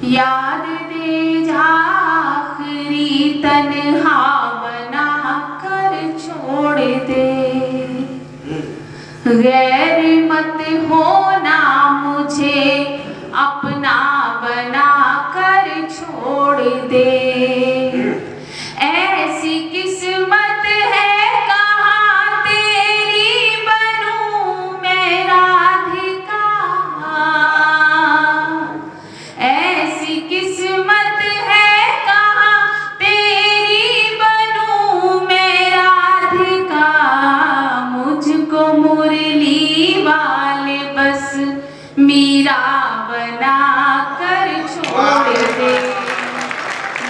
याद दे जा आखिरी तन्हा बना कर छोड़ दे, गैर मत होना मुझे अपना बना कर छोड़ दे। ऐसी किस्मत है कहाँ तेरी बनूं मैं राधिका, ऐसी किस्मत है कहाँ तेरी बनूं मैं राधिका। मुझको मुरली वाले बस मीरा बना कर छोड़ दे,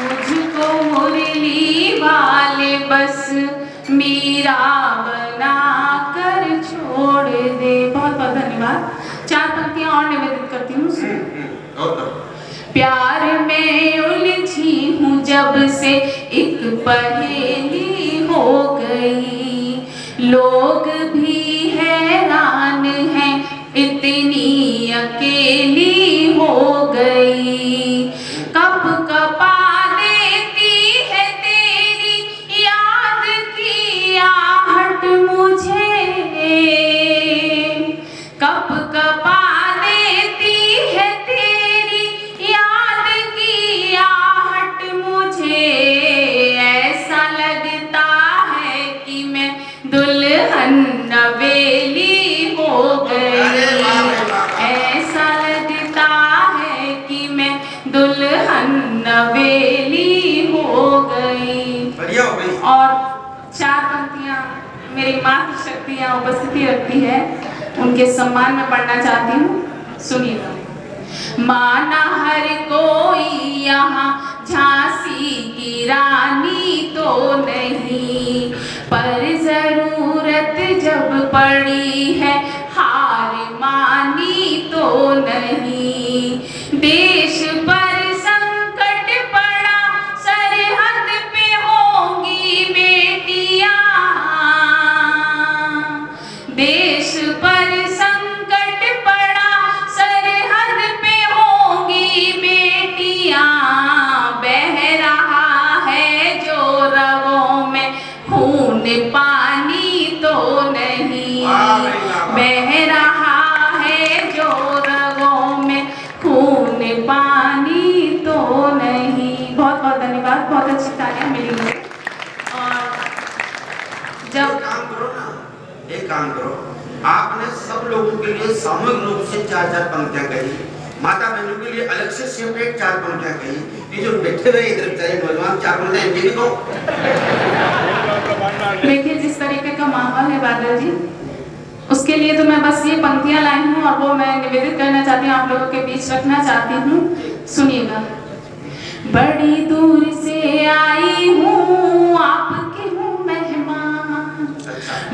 मुझको मुरली वाले बस मीरा बना कर छोड़ दे। बहुत बहुत धन्यवाद। 4 पंक्तियां और निवेदित करती हूँ। प्यार में उलझी हूँ जब से एक पहेली हो गई, लोग भी हैरान हैं इतनी अकेली हो गई। कब कपा देती है तेरी याद की आहट मुझे, कब कपा देती है तेरी याद की आहट मुझे। ऐसा लगता है कि मैं दुल्हन नवेली हो गई, ऐसा लगता है कि मैं दुल्हन नवेली हो गई। बढ़िया हो गई। और 4 पंक्तियां मेरी माँ की शक्ति यहाँ उपस्थिति रखती है, उनके सम्मान में पढ़ना चाहती हूँ, सुनिएगा। माना हर कोई यहाँ झांसी की रानी तो नहीं, पर जरूरत जब पड़ी है हार मानी तो नहीं। देश पर संकट पड़ा सरहद पे होंगी बेटियां, देश पर संकट पड़ा सरहद पे होंगी बेटियां। बह रहा है जो रगों में खून पानी तो नहीं, बह रहा है जो रगों में खून पानी तो नहीं। बहुत बहुत धन्यवाद। बहुत अच्छी तालियां मिली मुझे। और जब काम करो ना, एक काम करो, आपने सब लोगों के लिए सामूहिक रूप से 4-4 पंक्तियां कही, माता बहनों के लिए अलग से सेपरेट 4 पंक्तियां कही। ये जो बैठे हुए इधर बेचारे नौजवान 4 पंक्तियां इनके भी कहो। देखिए जिस तरीके का माहौल है बादल जी, उसके लिए तो मैं बस ये पंक्तियां लाई हूँ और वो मैं निवेदित करना चाहती हूँ, आप लोगों के बीच रखना चाहती हूँ। सुनिएगा। बड़ी दूर से आई हूँ आपके हूँ मेहमान,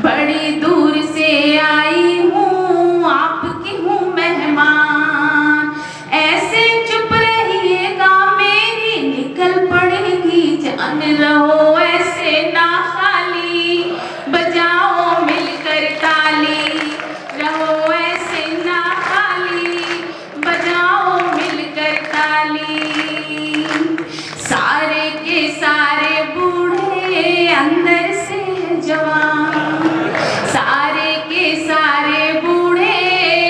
बड़ी दूर से आई हूँ आपकी हूँ मेहमान। ऐसे चुप रहिएगा मेरी निकल पड़ेगी जान, रहो ऐसे ना खाली बजाओ मिलकर ताली, रहो ऐसे ना खाली बजाओ मिलकर ताली। सारे के सारे बूढ़े अंदर से जवान, सारे के सारे बूढ़े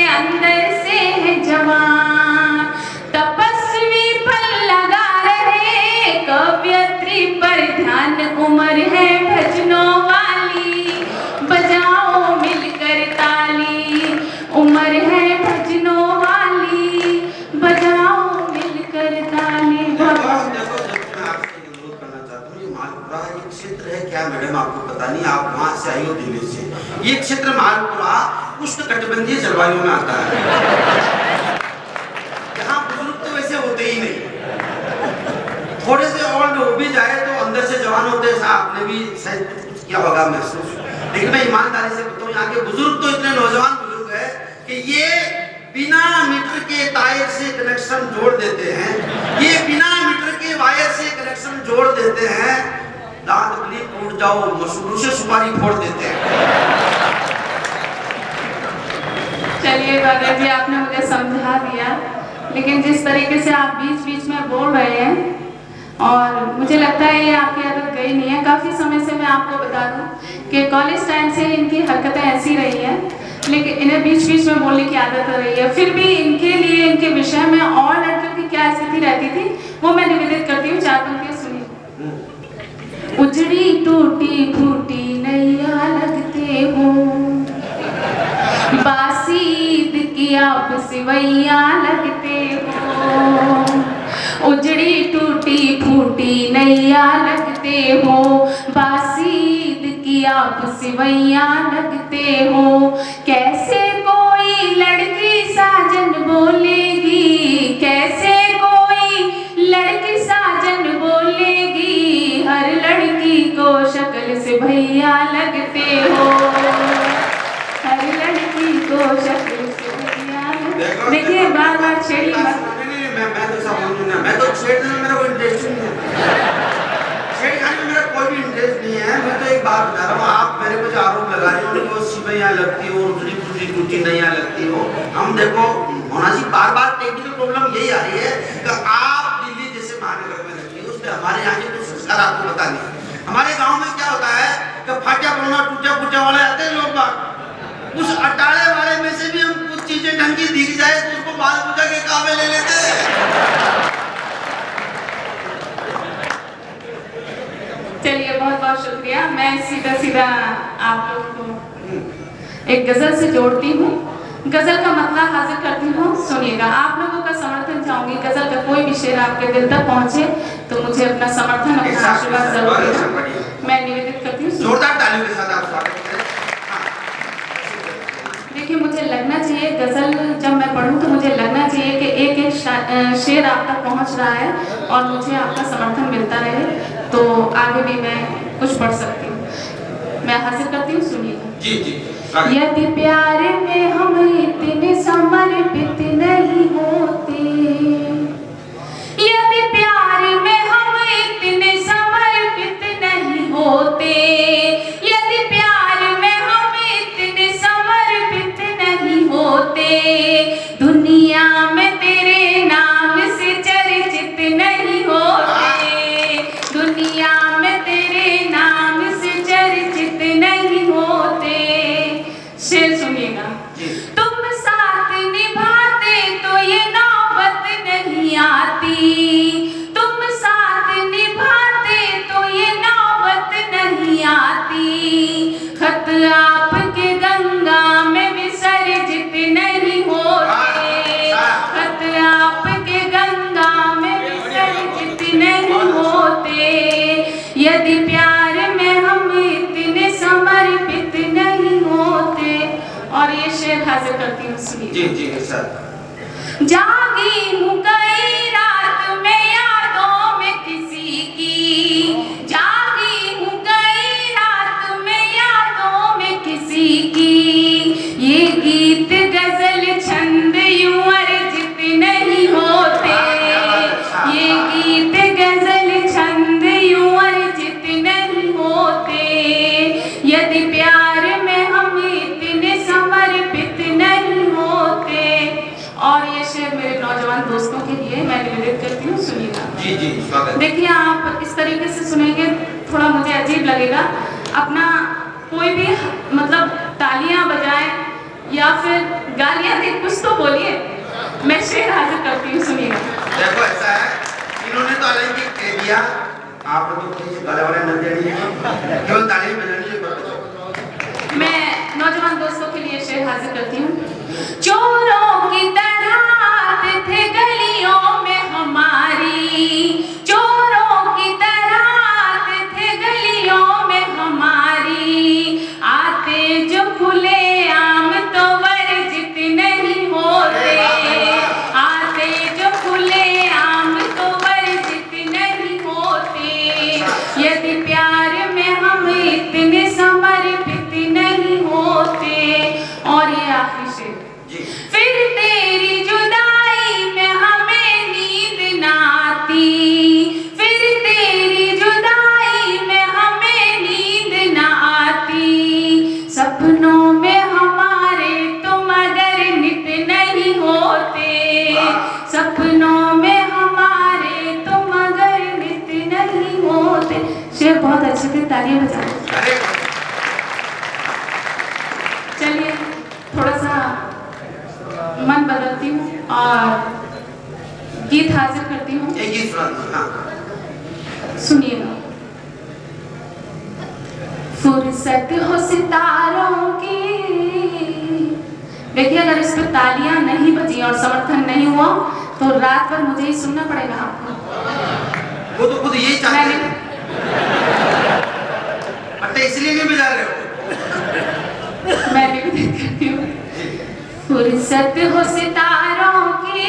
अंदर से जवान। तपस्वी पर लगा रहे कवयत्री पर ध्यान, उम्र है भजनों वाली बजाओ मिलकर ताली, उम्र है भजनों वाली बजाओ मिलकर ताली। क्षेत्र है क्या मैडम, आपको पता नहीं, आप वहां से आई हो दिल्ली से। ये क्षेत्र मालपुरा उष्णकटिबंधीय जलवायु में आता है। यहाँ बुजुर्ग तो वैसे होते ही नहीं, थोड़े से ओल्ड हो भी जाए तो अंदर से जवान होते हैं। आपने भी शायद कुछ किया होगा महसूस, लेकिन मैं ईमानदारी से बताऊं यहाँ के बुजुर्ग तो इतने नौजवान बुजुर्ग है कि ये बिना मीटर के तार से कनेक्शन जोड़ देते हैं, ये बिना मीटर के वायर से कनेक्शन जोड़ देते हैं। दांत गली टूट जाओ मशरूम से सुपारी फोड़ देते हैं। चलिए बादल जी आपने मुझे समझा दिया। लेकिन जिस तरीके से आप बीच बीच में बोल रहे हैं, और मुझे लगता है ये आपकी आदत गई नहीं है। काफ़ी समय से मैं आपको बता दूं कि कॉलेज टाइम से इनकी हरकतें ऐसी रही हैं, लेकिन इन्हें बीच बीच में बोलने की आदत रही है। फिर भी इनके लिए, इनके विषय में और लड़कियों की क्या स्थिति रहती थी वो मैं निवेदित करती हूँ। 4 पंक्तियाँ सुनिए। उजड़ी टूटी फूटी नैया लगते हो, बासी ईद की आप सिवैया लगते हो। उजड़ी टूटी फूटी नैया लगते हो, बासी ईद की आप सिवैया लगते हो। कैसे कोई लड़की साजन बोलेगी, कैसे कोई लड़की साजन बोलेगी, हर लड़की को शक्ल से भैया लगते हो, हर लड़की को शक्ल से भैया। देखिए बार बार छेड़ी मत। मैं तो समझ ना, मैं तो छेड़ने में मेरा कोई इंटरेस्ट नहीं है, छेड़खानी में मेरा कोई भी इंटरेस्ट नहीं है। मैं तो एक बात बता रहा हूँ, आप मेरे को जो आरोप लगा रहे हो कि सिवैया लगती हो, उजड़ी फूटी टूटी नैया लगती हो, हम देखो होना चाहिए। बार बार टेक्निकल प्रॉब्लम यही आ रही है कि आप दिल्ली जैसे महानगर में रहती हो, उसमें हमारे यहाँ के कुछ संस्कार आपको पता नहीं। हमारे गाँव में क्या होता है कि फाटा पुराना टूटा फूटा वाले आते हैं लोग बाग, उस अटाले वाले में से भी हम कुछ चीजें ढंग की दिख जाए तो उसको बाल पूजा के काबे ले लेते हैं। चलिए बहुत बहुत शुक्रिया। मैं सीधा सीधा आप लोगों को एक गजल से जोड़ती हूँ, गजल का मतलब हाजिर करती हूँ, सुनिएगा। आप लोगों का समर्थन चाहूंगी, गजल का कोई भी शेर आपके दिल तक पहुंचे तो मुझे अपना समर्थन, अपना आशीर्वाद जरूर देना। मैं निवेदित करती हूँ, जोरदार तालियों के साथ आप स्वागत करें। देखिए मुझे लगना चाहिए गजल जब मैं पढ़ूं तो मुझे लगना चाहिए कि एक एक शेर आप तक पहुंच रहा है और मुझे आपका समर्थन मिलता रहे, तो आगे भी मैं कुछ पढ़ सकती हूँ। मैं हाजिर करती हूँ, सुनिए। जी जी। यदि प्यार में हम इतने समर्पित नहीं होते, यदि प्यार में हम इतने समर्पित नहीं होते, यदि प्यार में हम इतने समर्पित नहीं होते, दुनिया में तेरे नाम से चर्चित नहीं होते, दुनिया में तेरे नाम से चर्चित नहीं होते। शेर सुनिएगा। तुम साथ निभाते तो ये नौबत नहीं आती, तुम साथ निभाते तो ये नौबत नहीं आती, खत आपके गंगा में विसर्जित नहीं होते, खत आपके गंगा में विसर्जित नहीं होते, यदि प्यार में हम इतने समर्पित नहीं होते। और ये शेर हाजिर करती हूँ, सुनिए। जी जी सर। जागी हूँ कई रात में यादों में किसी की, जागी हूँ कई रात में यादों में किसी की, ये गीत गजल छंद यूं अर्जित नहीं होते, ये गीत गजल छंद यूं अर्जित नहीं होते, यदि प्यार में हम इतने समर्पित नहीं होते। और ये शेर मेरे नौजवान दोस्तों के लिए मैं निवेदित करती हूँ, सुनिएगा। जी जी स्वागत। देखिए आप इस तरीके से सुनेंगे थोड़ा मुझे अजीब लगेगा, अपना कोई भी मतलब तालियां बजाएं या फिर गालियां दे, कुछ तो बोलिए। मैं शेर हाजिर करती हूँ, सुनिएगा। देखो ऐसा है, इन्होंने तो अलग ही कह दिया, आप लोग तो ये गाले वाले न देनी है, केवल ताली बजानी है। मैं नौजवान दोस्तों के लिए शेर हाजिर करती हूँ। चोरों की तरह आते थे गलियों में हमारी, चोरों की तरह आते थे गलियों में हमारी, आते जो खुले आम तो वर्जित नहीं होते, आते जो खुले आम तो वर्जित नहीं होते, यदि प्यार में हम इतने समर्पित नहीं होते। और ये आखिरी शेर। फिर तेरी से तालियां बजा दो। अरे चलिए थोड़ा सा मन बदलती हूँ और गीत हाजिर करती हूँ। एक गीत सुना दो। हाँ सुनिएगा। फुर्सत हो सितारों की। देखिए अगर इस पे तालियां नहीं बजी और समर्थन नहीं हुआ तो रात भर मुझे ही सुनना पड़ेगा आपको। वो तो खुद यही चाहते हैं, अट्टे इसलिए नहीं बजा रहे हो। मैं निवेदन करती हूँ। फुर्सत हो सितारों की,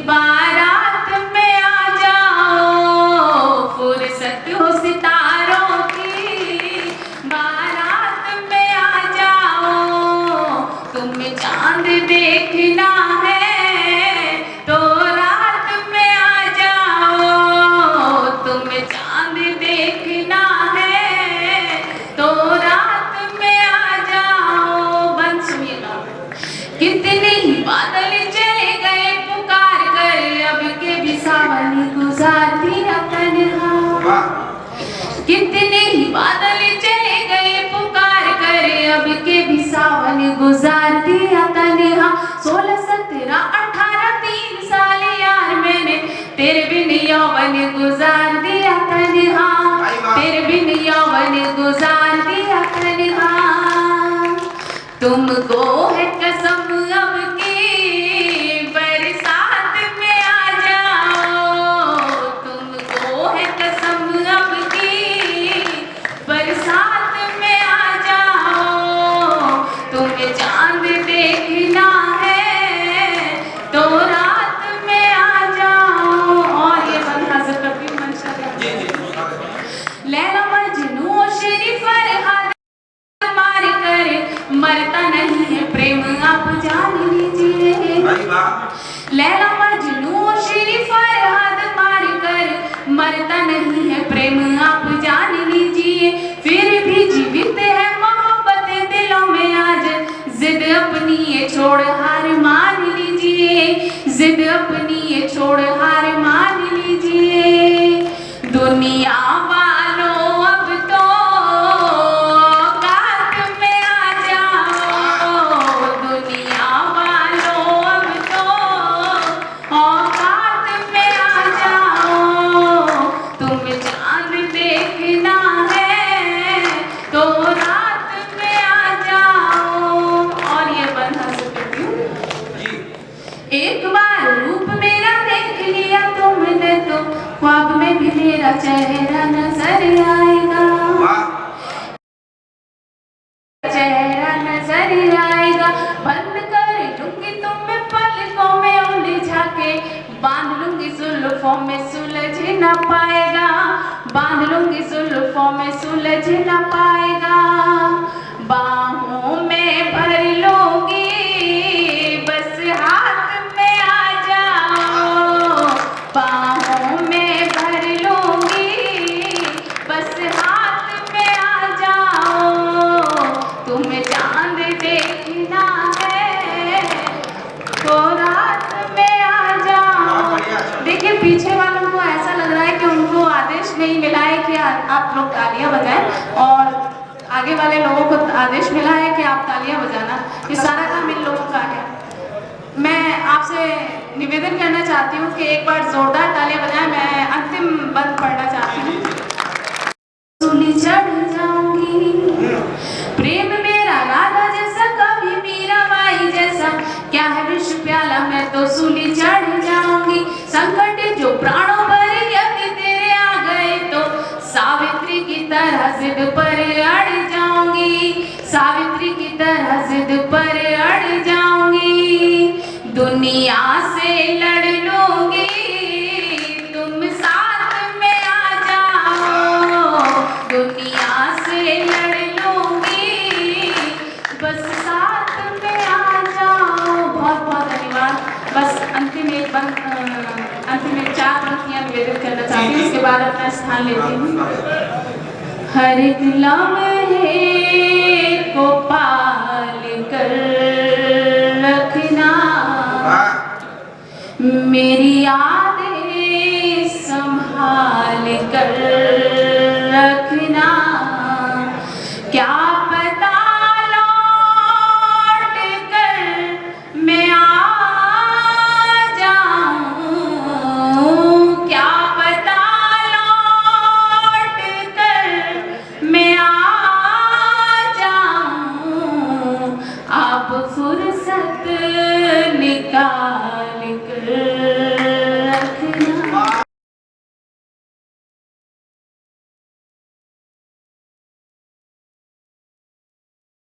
बारात में आ जाओ। फुर्सत हो सितारों की, बारात में आ जाओ। तुम्हें चांद देखना है तो रात में आ जाओ। तुम्हें चांद देखना है तो रात में आ जाओ। बंद सुनिएगा। कितने ही बादल चले गए पुकार कर, अब के भी सावन गुजार दिया तन्हा। कितने ही बादल चले गए पुकार कर, अब के भी सावन गुजार दिया तन्हा। 16, 17, 18, 3 साल यार मैंने तेरे बिन यौवन गुजार दिया तन्हा। तेरे बिन यौवन गुजार दिया तन्हा। तुमको है कसम अब की बरसात में आ जाओ। तुमको है कसम अब की बरसात में आ जाओ। तुम्हें चांद देखना है तो रात में आ जाओ। और ये बंद हाजिर करती हूँ मंशा। लैला मजनू शरीफ फरहाद मार कर मरता नहीं है प्रेम आप जान लीजिए। लैला मजनू शरीफ फरहाद मार कर मरता नहीं है प्रेम आप जान लीजिए। फिर भी जीवित है मोहब्बत दिलों में आज, जिद अपनी ये छोड़ हार मान लीजिए। जिद अपनी ये छोड़ हार मान लीजिए। दुनिया वालों अब तो औकात में आ जाओ। दुनिया वालों अब तो औकात में आ जाओ। तुम्हें चांद देखना है तो रात में आ जाओ। और ये बंद हासिल करती हूँ। एक बार रूप मेरा देख लिया तुमने तो ख्वाब में भी मेरा चेहरा नजर आएगा। चेहरा नजर आएगा। बंद कर लूंगी तुम्हें पलकों में उलझा के, बांध लूंगी जुल्फों में सुलझ न पाएगा। बांध लूंगी जुल्फों में सुलझ न पाएगा। बाहों में भर लूंगी बस हाथ में आ जाओ। बाहों में भर लूंगी बस हाथ में आ जाओ। तुम्हें चांद देखना है तो रात में आ जाओ। देखिए पीछे वालों को ऐसा लग रहा है कि उनको आदेश नहीं मिला है कि आप लोग तालियां बजाएं, और आगे वाले लोगों को आदेश मिला है कि आप तालियां बजाना। ये सारा काम इन लोगों का है। मैं आपसे निवेदन करना चाहती हूँ कि एक बार जोरदार तालियां बजाएं। मैं अंतिम बंद पढ़ना चाहती हूँ। सूली चढ़ जाऊंगी प्रेम मेरा राधा जैसा, कभी मीराबाई जैसा। क्या है विष प्याला मैं तो सूली चढ़ जाऊंगी। संकट जो प्राणों भर यदि तेरे आ गए तो सावित्री की तरह जिद पर अड़ जाऊंगी। सावित्री की तरह जिद पर अड़ जाऊंगी। दुनिया से लड़ लूंगी तुम साथ में आ जाओ। दुनिया से लड़ लूंगी बस साथ में आ जाओ। बहुत बहुत धन्यवाद। बस अंतिम एक 4 पंक्तियां निवेदन करना चाहती हूँ, उसके बाद अपना स्थान लेती हूँ। हर एक लम्हे को पाल कर रखना, मेरी यादें संभाल कर